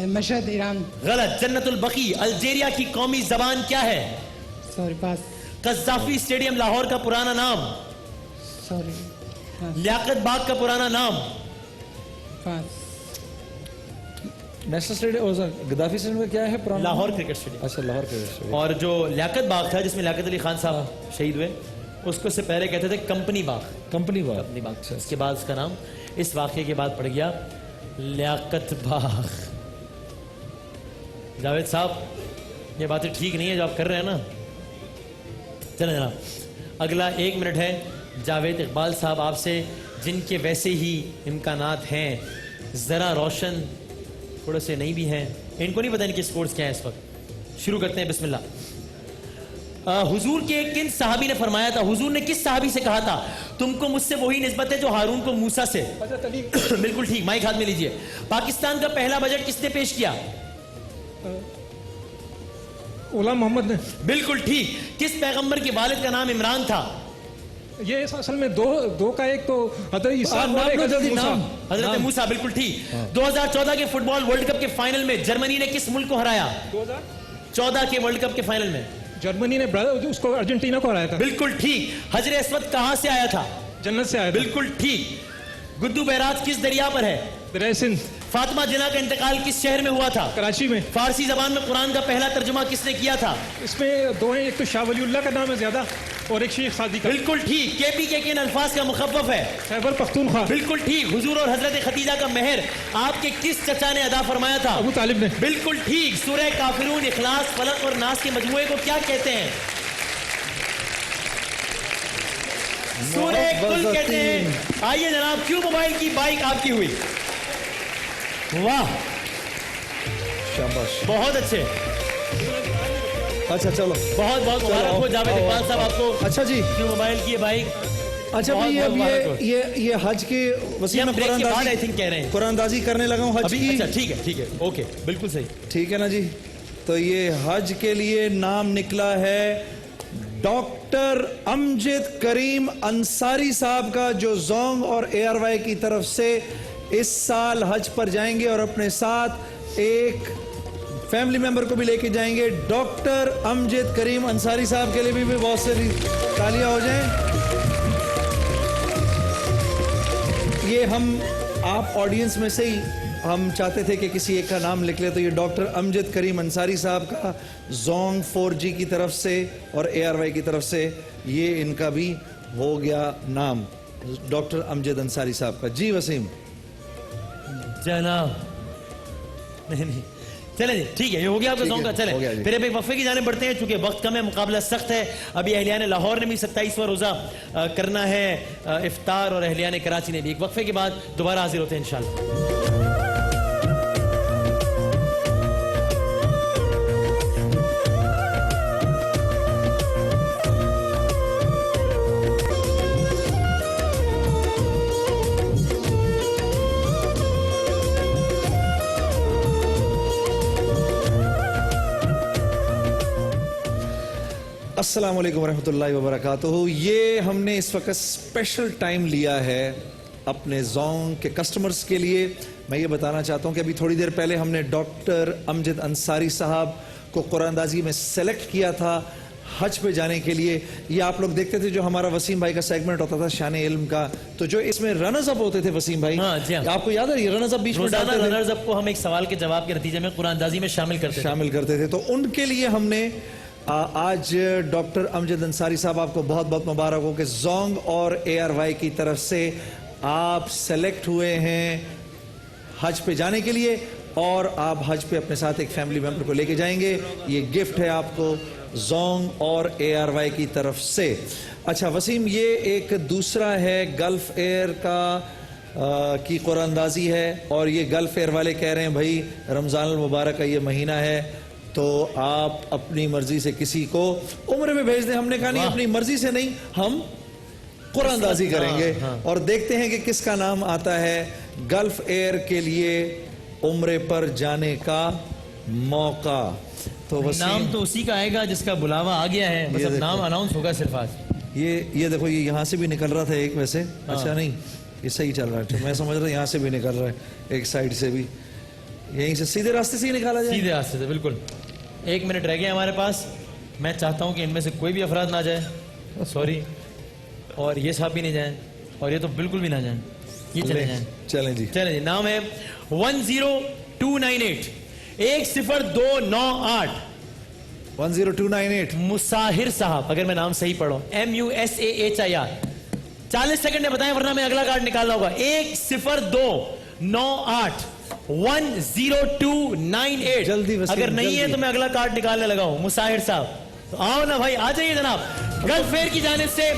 مشہد ایران.
غلط. جنت البقیع. الجیریا کی قومی زبان کیا ہے؟
سوری پاس.
قذافی اسٹیڈیم لاہور کا پرانا نام؟
سوری
لیاقت باغ کا پرانا نام؟
پاس.
نیشنل اسٹیڈیم گدافی اسٹیڈیم کا کیا ہے پرانا؟
Lahore cricket stadium.
اچھا لاہور کرکٹ اسٹیڈیم.
اور جو لیاقت باغ تھا جس میں لیاقت علی خان صاحب شہید ہوئے اس کو سے پہلے کہتے تھے کمپنی باغ.
کمپنی باغ.
کمپنی باغ. اس کے بعد اس کا نام اس واقعے کے بعد پڑ گیا لیاقت باغ. جاوید صاحب یہ باتیں ٹھیک نہیں ہے جو آپ کر رہے ہیں نا. چلیں جناب اگلا 1 منٹ ہے. جاوید اقبال صاحب آپ سے جن کے ویسے ہی امکانات ہیں ذرا روشن تھوڑے سے نہیں بھی ہیں, ان کو نہیں پتہ ان کے سپورٹس کیا ہیں اس وقت. شروع کرتے ہیں. بسم اللہ. حضور کے کن صحابی نے فرمایا تھا, حضور نے کس صحابی سے کہا تھا تم کو مجھ سے وہی نسبت ہے جو ہارون کو موسیٰ سے؟ بالکل ٹھیک. مائک ہاتھ میں لیجئے. پاکستان کا پہلا بجٹ کس نے پیش کیا؟
غلام محمد نے.
بالکل ٹھیک. کس پیغمبر کے والد کا نام عمران تھا؟
یہ اصل میں دو کا ایک تو حضرت عیسیٰ اور ایک حضرت موسیٰ.
حضرت موسیٰ. بالکل ٹھیک. 2014 کے فٹ بال ورلڈ کپ کے فائنل میں جرمنی نے کس ملک کو ہرایا؟
2014
کے ورلڈ کپ کے فائنل میں
جرمنی نے اس کو ارجنٹینا کو ہرایا تھا.
بالکل ٹھیک. حجر اسود کہاں سے آیا تھا؟
جنت سے آیا تھا.
بالکل ٹھیک. گدو بیراج کس دریا پر ہے؟
دریا سندھ.
فاطمہ جناح کا انتقال کس شہر میں ہوا تھا؟
کراچی میں.
فارسی زبان میں قرآن کا پہلا ترجمہ کس نے کیا تھا؟
اس میں 2 ہیں, ایک تو شاہ ولی اللہ کا نام ہے زیادہ اور ایک شیخ سعدی کا.
بالکل ٹھیک. KPK کے کن الفاظ کا مخفف ہے؟
خیبر پختونخوا.
بالکل ٹھیک. حضور اور حضرت خدیجہ کا مہر آپ کے کس چچا نے ادا فرمایا تھا؟
ابو طالب نے.
بالکل ٹھیک. سورہ کافرون, اخلاص, فلق اور ناس کے مجموعے کو کیا کہتے ہیں؟ سورہ کل کہتے ہیں. آئیے جناب, کیوں موبائل کی بائک آپ کی ہوئی؟ واہ
شاباش.
بہت اچھے.
اچھا چلو
بہت بہت مبارک ہو جاوید اقبال صاحب آپ کو.
اچھا جی,
کیوں موبائل کی بائک.
اچھا بھائی یہ حج کے وسیلے میں قرآن اندازی کرنے لگا ہوں حج کی.
اچھا ٹھیک ہے اوکے بالکل صحیح.
ٹھیک ہے نا جی. تو یہ حج کے لیے نام نکلا ہے ڈاکٹر امجد کریم انصاری صاحب کا, جو زونگ اور ARY کی طرف سے اس سال حج پر جائیں گے اور اپنے ساتھ ایک فیملی ممبر کو بھی لے کے جائیں گے. ڈاکٹر امجد کریم انصاری صاحب کے لیے بھی بہت ساری تالیاں ہو جائیں. یہ ہم آپ آڈینس میں سے ہی ہم چاہتے تھے کہ کسی ایک کا نام لکھ لے, تو یہ ڈاکٹر امجد کریم انصاری صاحب کا زونگ 4G کی طرف سے اور ARY کی طرف سے یہ ان کا بھی ہو گیا نام, ڈاکٹر امجد انصاری صاحب کا. جی وسیم
جناب. نہیں چلیں جی ٹھیک ہے, یہ ہو گیا آپ کا زونگ کا. چلیں پھر اب ایک وقفے کی جانب بڑھتے ہیں چونکہ وقت کم ہے, مقابلہ سخت ہے. ابھی اہلیان لاہور نے بھی 27واں روزہ کرنا ہے افطار, اور اہلیان کراچی نے بھی. ایک وقفے کے بعد دوبارہ حاضر ہوتے ہیں انشاءاللہ.
السلام علیکم ورحمۃ اللہ وبرکاتہ. یہ ہم نے اس وقت اسپیشل ٹائم لیا ہے اپنے زونگ کے کسٹمرز کے لیے. میں یہ بتانا چاہتا ہوں کہ ابھی تھوڑی دیر پہلے ہم نے ڈاکٹر امجد انصاری صاحب کو قرآن اندازی میں سلیکٹ کیا تھا حج پہ جانے کے لیے. یہ آپ لوگ دیکھتے تھے جو ہمارا وسیم بھائی کا سیگمنٹ ہوتا تھا شان علم کا, تو جو اس میں رنرز اپ ہوتے تھے وسیم بھائی, آپ کو یاد ہے یہ رنرز اپ بیچ میں ڈالتے تھے.
رنرز اپ کو ہم ایک سوال کے جواب کے نتیجے میں قرآن اندازی میں شامل کرتے
تھے. تو ان کے لیے ہم نے آج ڈاکٹر امجد انصاری صاحب آپ کو بہت بہت مبارک ہو کہ زونگ اور ARY کی طرف سے آپ سلیکٹ ہوئے ہیں حج پہ جانے کے لیے. اور آپ حج پہ اپنے ساتھ ایک فیملی ممبر کو لے کے جائیں گے. یہ گفٹ ہے آپ کو زونگ اور ARY کی طرف سے. اچھا وسیم، یہ ایک دوسرا ہے گلف ایئر کا کی قرآن اندازی ہے، اور یہ گلف ایئر والے کہہ رہے ہیں بھائی رمضان المبارک کا یہ مہینہ ہے تو آپ اپنی مرضی سے کسی کو عمرے میں بھیج دیں. ہم نے کہا نہیں، اپنی مرضی سے نہیں، ہم قرآن اندازی کریں گے اور دیکھتے ہیں کہ کس کا نام آتا ہے گلف ایئر کے لیے عمرے پر جانے کا موقع. تو
نام تو اسی کا آئے گا جس کا بلاوا آ گیا ہے، بس اب نام اناؤنس ہوگا صرف آج.
یہ دیکھو، یہ یہاں سے بھی نکل رہا تھا ایک، ویسے اچھا نہیں یہ صحیح چل رہا ہے، میں سمجھ رہا یہاں سے بھی نکل رہا ہے ایک سائیڈ سے بھی، یہیں سے سیدھے راستے سے ہی نکالا جائے.
سیدھے راستے سے بالکل. 1 منٹ رہ گیا ہمارے پاس. میں چاہتا ہوں کہ ان میں سے کوئی بھی افراد نہ جائے، سوری، اور یہ صاحب بھی نہیں جائیں، اور یہ تو بالکل بھی نہ جائیں. یہ چلے جائیں.
چلیں جی.
چلیں جی. نام ہے 10298 10298
10298
مساہر صاحب، اگر میں نام صحیح پڑھوں MUSAHIR. 40 سیکنڈ میں بتائیں ورنہ میں اگلا کارڈ نکالنا ہوگا. 10298 10298.
جلدی وسیم،
اگر نہیں ہے
جلدی.
تو میں اگلا کارڈ نکالنے لگا ہوں. مساہر صاحب تو آؤ نا بھائی، آ جائیے جناب. گلف ایئر کی جانب سے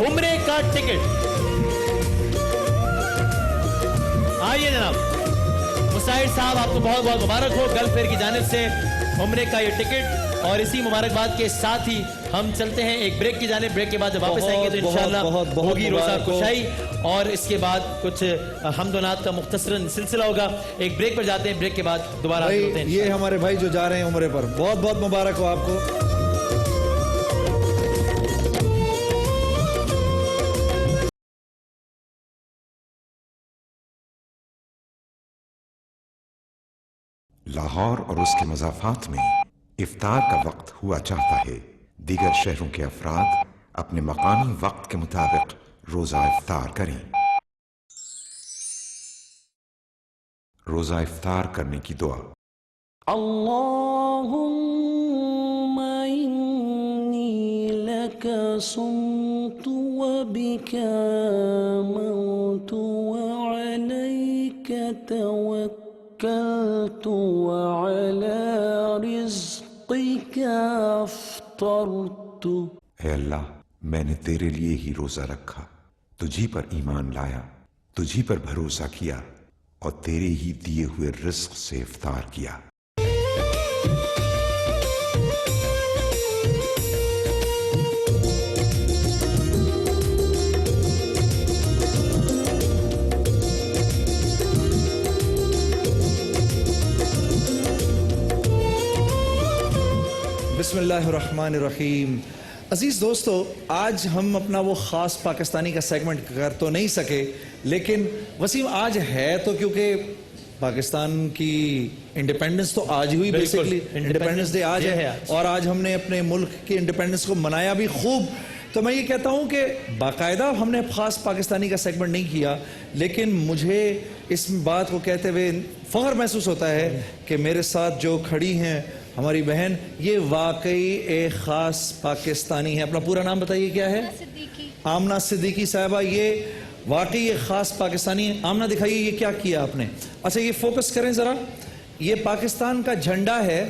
عمرے کا ٹکٹ. آئیے جناب. مساہر صاحب آپ کو بہت بہت مبارک ہو گلف ایئر کی جانب سے عمرے کا یہ ٹکٹ. اور اسی مبارکباد کے ساتھ ہی ہم چلتے ہیں ایک بریک کی جانب. بریک کے بعد جب واپس آئیں گے تو انشاءاللہ ہوگی روزہ کشائی، اور اس کے بعد کچھ حمد و نعت کا مختصراً سلسلہ ہوگا. ایک بریک پر جاتے ہیں، بریک کے بعد دوبارہ حاضر ہوتے ہیں.
یہ ہمارے بھائی جو جا رہے ہیں عمرے پر، بہت بہت مبارک ہو آپ کو.
لاہور اور اس کے مضافات میں افطار کا وقت ہوا چاہتا ہے. دیگر شہروں کے افراد اپنے مقامی وقت کے مطابق روزہ افطار کریں. روزہ افطار کرنے کی دعا.
اللهم إني لك صمت وبك آمنت وعليك توكلت وعلى رزقك افطرت.
اے اللہ، میں نے تیرے لیے ہی روزہ رکھا، تجھی پر ایمان لایا، تجھی پر بھروسہ کیا اور تیرے ہی دیے ہوئے رزق سے افطار کیا.
بسم اللہ الرحمن الرحیم. عزیز دوستو، آج ہم اپنا وہ خاص پاکستانی کا سیگمنٹ کر تو نہیں سکے، لیکن وسیم آج ہے تو کیونکہ پاکستان کی انڈیپینڈنس تو آج ہوئی، بیسیکلی انڈیپینڈنس ڈے آج ہے، اور آج ہم نے اپنے ملک کی انڈیپینڈنس کو منایا بھی خوب. تو میں یہ کہتا ہوں کہ باقاعدہ ہم نے خاص پاکستانی کا سیگمنٹ نہیں کیا، لیکن مجھے اس بات کو کہتے ہوئے فخر محسوس ہوتا ہے کہ میرے ساتھ جو کھڑی ہیں ہماری بہن، یہ واقعی ایک خاص پاکستانی ہے. اپنا پورا نام بتائیے کیا ہے؟ آمنہ صدیقی صاحبہ. یہ واقعی ایک خاص پاکستانی ہے. آمنہ دکھائیے یہ کیا کیا آپ نے. اچھا یہ فوکس کریں ذرا. یہ پاکستان کا جھنڈا ہے،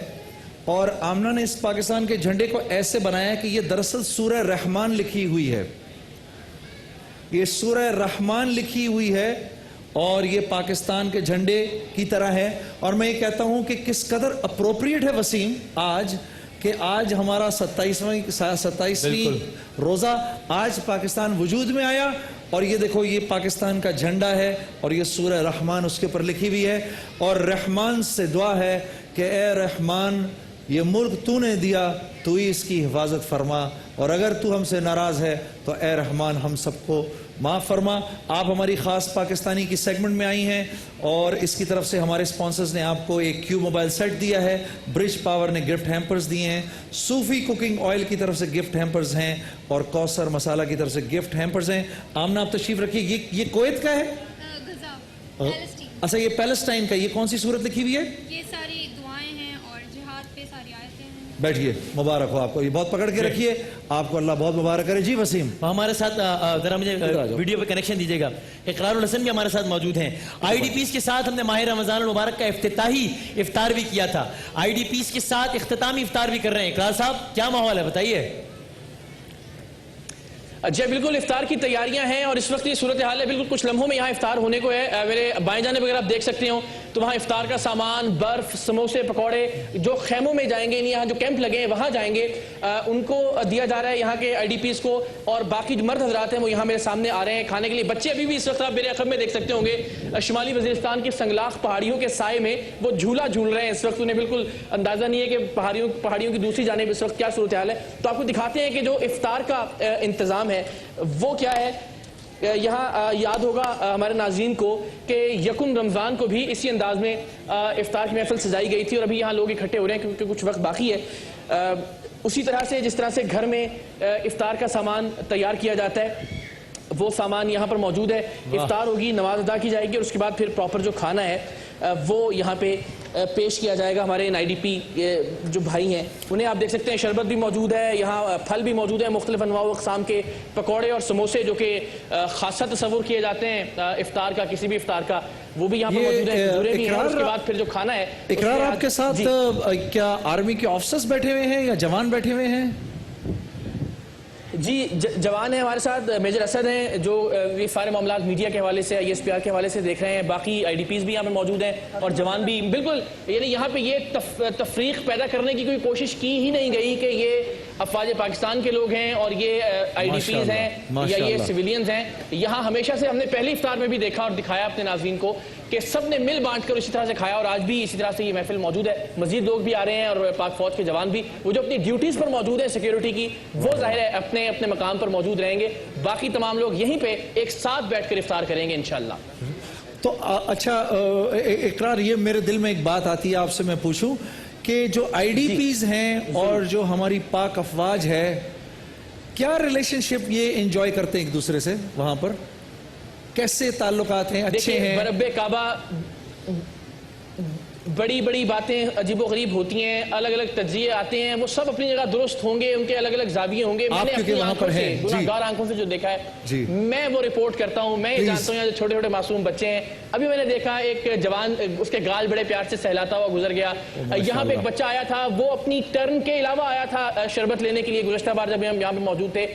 اور آمنہ نے اس پاکستان کے جھنڈے کو ایسے بنایا کہ یہ دراصل سورہ رحمان لکھی ہوئی ہے. یہ سورہ رحمان لکھی ہوئی ہے اور یہ پاکستان کے جھنڈے کی طرح ہے. اور میں یہ کہتا ہوں کہ کس قدر اپروپریٹ ہے وسیم آج، کہ آج ہمارا 27ویں روزہ، آج پاکستان وجود میں آیا، اور یہ دیکھو یہ پاکستان کا جھنڈا ہے اور یہ سورہ رحمان اس کے اوپر لکھی ہوئی ہے. اور رحمان سے دعا ہے کہ اے رحمان، یہ ملک تو نے دیا، تو ہی اس کی حفاظت فرما، اور اگر تو ہم سے ناراض ہے تو اے رحمان ہم سب کو معاف فرما. آپ ہماری خاص پاکستانی کی سیگمنٹ میں آئی ہیں، اور اس کی طرف سے ہمارے سپانسرز نے آپ کو ایک کیو موبائل سیٹ دیا ہے، برج پاور نے گفٹ ہیمپرز دیے ہیں، صوفی کوکنگ آئل کی طرف سے گفٹ ہیمپرز ہیں، اور کوثر مسالہ کی طرف سے گفٹ ہیمپرز ہیں. آمنہ آپ تشریف رکھیے. یہ کویت کا ہے؟ اچھا یہ پیلسٹائن کا. یہ کون سی صورت لکھی ہوئی ہے؟
یہ ساری دعائیں ہیں اور جہاد پہ ساری آیتیں ہیں.
بیٹھیے, مبارک ہو آپ کو, یہ بہت پکڑ کے رکھیے, آپ کو اللہ بہت مبارک کرے. جی وسیم,
ہمارے ساتھ ذرا مجھے ویڈیو پہ کنیکشن دیجیے گا. اقرار الحسن بھی ہمارے ساتھ موجود ہیں. آئی ڈی پیز کے ساتھ ہم نے ماہ رمضان المبارک کا افتتاحی افطار بھی کیا تھا. آئی ڈی پیز کے ساتھ اختتامی افطار بھی کر رہے ہیں. اقرار صاحب کیا ماحول ہے بتائیے.
جی بالکل, افطار کی تیاریاں ہیں اور اس وقت یہ صورتحال ہے, بالکل کچھ لمحوں میں یہاں افطار ہونے کو ہے. میرے بائیں جانب اگر آپ دیکھ سکتے ہو تو وہاں افطار کا سامان, برف, سموسے, پکوڑے جو خیموں میں جائیں گے, یہاں جو کیمپ لگے ہیں وہاں جائیں گے, ان کو دیا جا رہا ہے یہاں کے آئی ڈی پیز کو. اور باقی جو مرد حضرات ہیں وہ یہاں میرے سامنے آ رہے ہیں کھانے کے لیے. بچے ابھی بھی اس وقت آپ میرے عقب میں دیکھ سکتے ہوں گے شمالی وزیرستان کی سنگلاخ پہاڑیوں کے سائے میں وہ جھولا جھول رہے ہیں اس وقت. انہیں بالکل اندازہ نہیں ہے کہ پہاڑیوں کی دوسری جانب اس وقت کیا صورتحال ہے. تو آپ کو دکھاتے ہیں کہ جو افطار کا انتظام ہے وہ کیا ہے. یہاں یاد ہوگا ہمارے ناظرین کو کہ یکم رمضان کو بھی اسی انداز میں افطار کی محفل سجائی گئی تھی, اور ابھی یہاں لوگ اکٹھے ہو رہے ہیں کیونکہ کچھ وقت باقی ہے. اسی طرح سے جس طرح سے گھر میں افطار کا سامان تیار کیا جاتا ہے وہ سامان یہاں پر موجود ہے. افطار ہوگی, نماز ادا کی جائے گی, اور اس کے بعد پھر پراپر جو کھانا ہے وہ یہاں پہ پیش کیا جائے گا. ہمارے آئی ڈی پی جو بھائی ہیں انہیں آپ دیکھ سکتے ہیں شربت بھی موجود ہے, یہاں پھل بھی موجود ہے, مختلف انواع و اقسام کے پکوڑے اور سموسے جو کہ خاصا تصور کیے جاتے ہیں افطار کا, کسی بھی افطار کا, وہ بھی یہاں پر موجود ہیں. کھجورے بھی ہیں, اور اس کے بعد پھر جو کھانا ہے.
اقرار آپ کے ساتھ کیا آرمی کے آفیسرز بیٹھے ہوئے ہیں یا جوان بیٹھے ہوئے ہیں؟
جی جوان ہیں ہمارے ساتھ, میجر اسد ہیں جو یہ سارے معاملات میڈیا کے حوالے سے, ISPR کے حوالے سے دیکھ رہے ہیں. باقی آئی ڈی پیز بھی یہاں پہ موجود ہیں اور جوان بھی. بالکل یعنی یہاں پہ یہ تفریق پیدا کرنے کی کوئی کوشش کی ہی نہیں گئی کہ یہ افواج پاکستان کے لوگ ہیں اور یہ آئی ڈی پیز ہیں یا یہ سویلینز ہیں. یہاں ہمیشہ سے ہم نے پہلی افطار میں بھی دیکھا اور دکھایا اپنے ناظرین کو کہ سب نے مل بانٹ کر اسی طرح سے کھایا, اور آج بھی اسی طرح سے یہ محفل موجود ہے. مزید لوگ بھی آ رہے ہیں اور پاک فوج کے جوان بھی, وہ جو اپنی ڈیوٹیز پر موجود ہیں سیکیورٹی کی, وہ ظاہر ہے اپنے اپنے مقام پر موجود رہیں گے. باقی تمام لوگ یہیں پہ ایک ساتھ بیٹھ کر افطار کریں گے انشاءاللہ.
تو اچھا اقرار, یہ میرے دل میں ایک بات آتی ہے آپ سے میں پوچھوں کہ جو آئی ڈی پیز ہیں اور جو ہماری پاک افواج ہے, کیا ریلیشن شپ یہ انجوائے کرتے ہیں ایک دوسرے سے وہاں پر؟ کیسے تعلقات ہیں؟ اچھے ہیں؟
برب کعبہ بڑی بڑی باتیں عجیب و غریب ہوتی ہیں, الگ الگ تجزیے آتے ہیں, وہ سب اپنی جگہ درست ہوں گے, ان کے الگ الگ زاویے ہوں گے. میں نے اپنی آنکھوں سے, گناہگار آنکھوں سے جو دیکھا ہے میں وہ رپورٹ کرتا ہوں. میں یہ جانتا ہوں جو چھوٹے چھوٹے معصوم بچے ہیں, ابھی میں نے دیکھا ایک جوان اس کے گال بڑے پیار سے سہلاتا ہوا گزر گیا. یہاں پہ ایک بچہ آیا تھا, وہ اپنی ٹرن کے علاوہ آیا تھا شربت لینے کے لیے. گزشتہ بار جب ہم یہاں پہ موجود تھے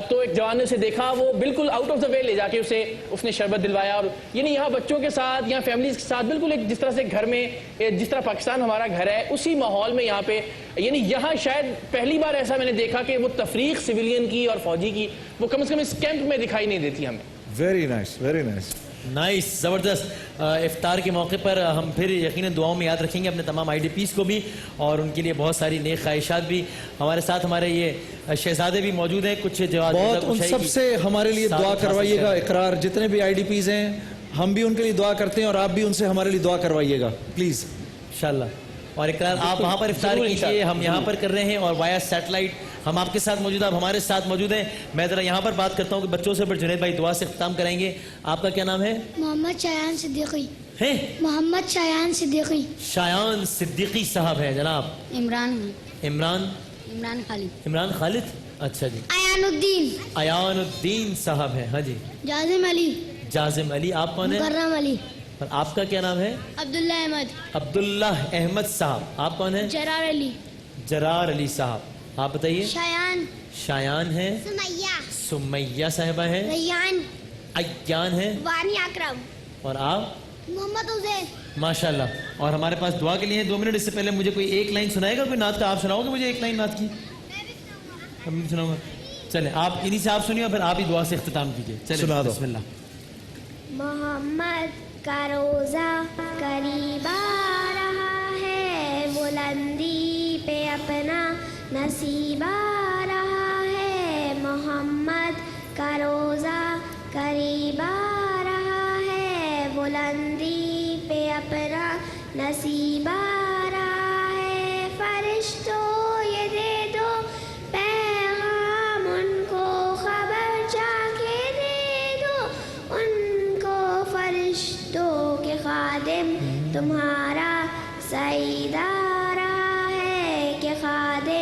تو ایک جوان نے اسے دیکھا, وہ بالکل آؤٹ آف دا وے لے جا کے اس نے شربت دلوایا. اور یعنی یہاں بچوں کے ساتھ, یہاں فیملیز کے ساتھ بالکل ایک جس طرح سے گھر میں, جس طرح پاکستان ہمارا گھر ہے, اسی ماحول میں یہاں پہ, یعنی یہاں شاید پہلی بار ایسا میں نے دیکھا کہ وہ تفریق سویلین کی اور فوجی کی وہ کم از کم اس کیمپ میں دکھائی نہیں دیتی ہمیں.
Very nice, very nice,
nice, زبردست. افطار کے موقع پر ہم پھر یقیناً دعاؤں میں یاد رکھیں گے اپنے تمام آئی ڈی پیز کو بھی, اور ان کے لیے بہت ساری نیک خواہشات بھی. ہمارے ساتھ ہمارے یہ شہزادے بھی موجود ہیں, کچھ جواب
بہت ان سب سے ہمارے لیے دعا کروائیے گا. اقرار, جتنے بھی آئی ڈی پیز ہیں ہم بھی ان کے لیے دعا کرتے ہیں, اور آپ بھی ان سے ہمارے لیے دعا کروائیے گا پلیز
انشاءاللہ. اور اقرار آپ وہاں پر افطار کیجیے, ہم یہاں پر کر رہے ہیں, اور وایا سیٹلائٹ ہم آپ کے ساتھ موجود ہیں, آپ ہمارے ساتھ موجود ہیں. میں ذرا یہاں پر بات کرتا ہوں کہ بچوں سے, پر جنید بھائی دعا سے اختتام کریں گے. آپ کا کیا نام ہے؟
محمد شایان صدیقی.
ہیں
محمد شایان صدیقی.
شایان صدیقی صاحب ہیں جناب.
عمران
خالد. اچھا جی. ایان الدین صاحب ہیں. ہاں جی. جازم علی. آپ کون ہیں؟
مکرم علی.
اور آپ کا کیا نام ہے؟ عبداللہ احمد صاحب. آپ کون ہیں؟ جرار علی صاحب. آپ بتائیے. شایان ہیں. سمیہ صاحبہ ہیں. ایان ہیں. اور آپ؟
محمد حسین.
ماشاءاللہ. اور ہمارے پاس دعا کے لیے 2 منٹ. اس سے پہلے مجھے کوئی ایک لائن سنائے گا, کوئی نعت کا؟ آپ سناؤ گے مجھے ایک لائن نعت کی؟ میں بھی سناؤں گا. چلیں آپ انہی سے آپ سنیے, اور پھر آپ ہی دعا سے اختتام کیجیے. چلیں بسم اللہ.
محمد کا روزہ قریب آ رہا ہے, بلندی پہ اپنا نصیب آ رہا ہے. محمد کا روزہ قریب آ رہا ہے, بلندی پہ اپنا نصیب آ رہا ہے. فرشتوں یہ دے دو پیغام, ان کو خبر جا کے دے دو, ان کو فرشتوں کے خادم تمہارا سعید آ رہا ہے, کہ خادم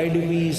IDPs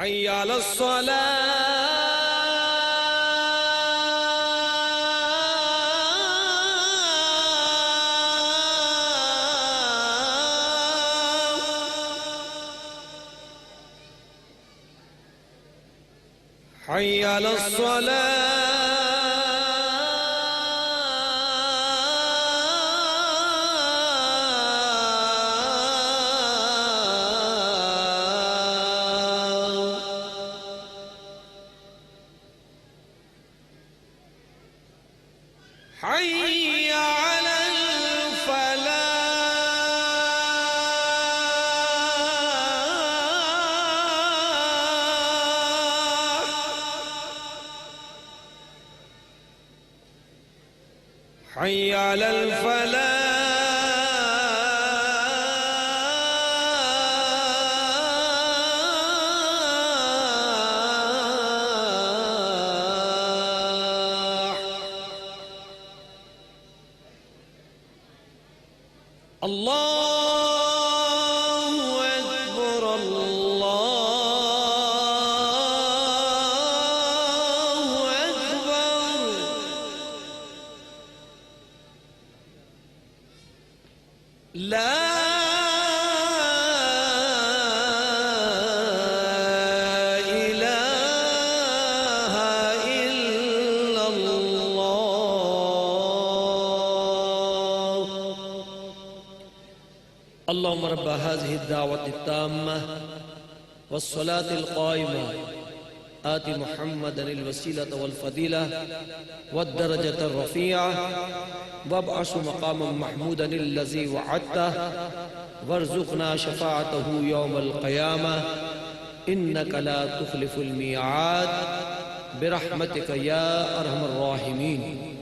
حي على الصلاة حي على حي على الفلاح حي على الفلاح الله أكبر الله أكبر لا إله إلا الله
اللهم رب هذه الدعوة التامة والصلاة القائمة آت محمدا الوسيلة والفضيلة والدرجة الرفيعة وابعث مقاما محمودا الذي وعدته وارزقنا شفاعته يوم القيامة إنك لا تخلف الميعاد برحمتك يا أرحم الراحمين.